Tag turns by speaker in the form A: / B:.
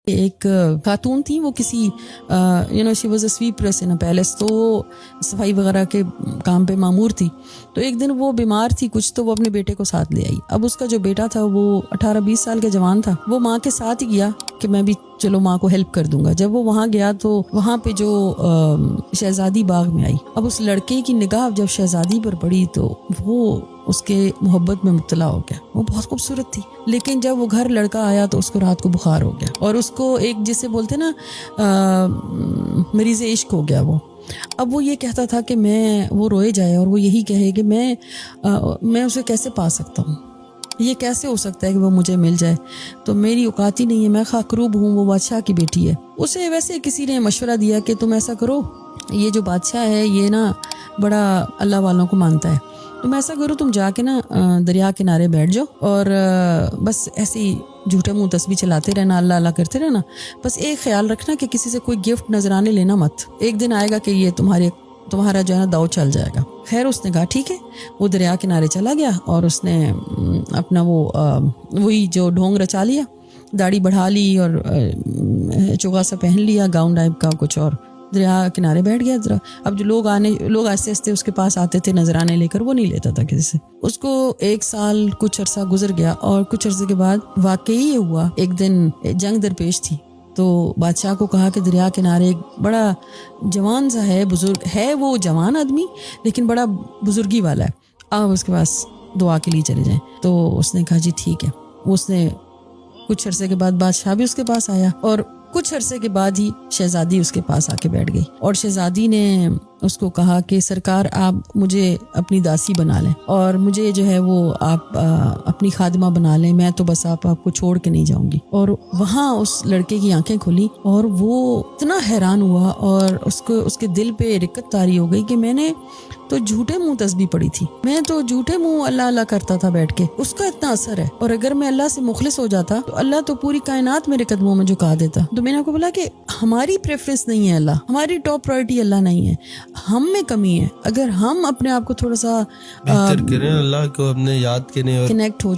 A: ایک خاتون تھی, وہ کسی she was a سویپرس in a palace, تو صفائی وغیرہ کے کام پہ مامور تھی. تو ایک دن وہ بیمار تھی کچھ, تو وہ اپنے بیٹے کو ساتھ لے آئی. اب اس کا جو بیٹا تھا وہ 18-20 سال کا جوان تھا, وہ ماں کے ساتھ ہی گیا کہ میں بھی چلو ماں کو ہیلپ کر دوں گا. جب وہ وہاں گیا تو وہاں پہ جو شہزادی باغ میں آئی. اب اس لڑکے کی نگاہ جب شہزادی پر پڑی تو وہ اس کے محبت میں مبتلا ہو گیا. وہ بہت خوبصورت تھی, لیکن جب وہ گھر لڑکا آیا تو اس کو رات کو بخار ہو گیا, اور اس کو ایک جسے بولتے نا مریض عشق ہو گیا وہ. اب وہ یہ کہتا تھا کہ وہ روئے جائے اور وہ یہی کہے کہ میں اسے کیسے پا سکتا ہوں, یہ کیسے ہو سکتا ہے کہ وہ مجھے مل جائے, تو میری اوقات ہی نہیں ہے, میں خاکروب ہوں, وہ بادشاہ کی بیٹی ہے. اسے ویسے کسی نے مشورہ دیا کہ تم ایسا کرو, یہ جو بادشاہ ہے یہ نا بڑا اللہ والوں کو مانتا ہے, تم ایسا کرو تم جا کے نا دریا کنارے بیٹھ جاؤ اور بس ایسے ہی جھوٹے منہ تسبیح چلاتے رہنا, اللہ اللہ کرتے رہنا. بس ایک خیال رکھنا کہ کسی سے کوئی گفٹ نذرانے لینا مت, ایک دن آئے گا کہ یہ تمہارا جو ہے نا داؤ چل جائے گا. خیر اس نے کہا ٹھیک ہے, وہ دریا کنارے چلا گیا اور اس نے اپنا وہی جو ڈھونگ رچا لیا, داڑھی بڑھا لی اور چوغا سا پہن لیا, گاؤن ٹائپ کا کچھ, اور دریا کنارے بیٹھ گیا. اب جو لوگ آہستہ آہستہ اس کے پاس آتے تھے نذرانے لے کر, وہ نہیں لیتا تھا کسی سے. اس کو 1 سال کچھ عرصہ گزر گیا, اور کچھ عرصے کے بعد واقعی یہ ہوا, ایک دن جنگ درپیش تھی, تو بادشاہ کو کہا کہ دریا کنارے ایک بڑا جوان سا ہے, بزرگ ہے, وہ جوان آدمی لیکن بڑا بزرگی والا ہے, آپ اس کے پاس دعا کے لیے چلے جائیں. تو اس نے کہا جی ٹھیک ہے. اس نے کچھ عرصے کے بعد بادشاہ بھی اس کے پاس آیا, اور کچھ عرصے کے بعد ہی شہزادی اس کے پاس آ کے بیٹھ گئی, اور شہزادی نے اس کو کہا کہ سرکار آپ مجھے اپنی داسی بنا لیں, اور مجھے جو ہے وہ آپ اپنی خادمہ بنا لیں, میں تو بس آپ کو چھوڑ کے نہیں جاؤں گی. اور وہاں اس لڑکے کی آنکھیں کھلی اور وہ اتنا حیران ہوا, اور اس کے دل پہ رقت طاری ہو گئی کہ میں نے تو جھوٹے منہ تسبیح پڑی تھی, میں تو جھوٹے منہ اللہ اللہ کرتا تھا بیٹھ کے, اس کا اتنا اثر ہے. اور اگر میں اللہ سے مخلص ہو جاتا تو اللہ تو پوری کائنات میرے قدموں میں جھکا دیتا. تو میں نے آپ کو بولا کہ ہماری پریفرنس نہیں ہے اللہ, ہماری ٹاپ پرائرٹی اللہ نہیں ہے, ہم میں کمی ہے. اگر ہم اپنے آپ کو تھوڑا سا
B: بہتر کریں, اللہ کو اپنے یاد کریں اور
A: کنیکٹ ہو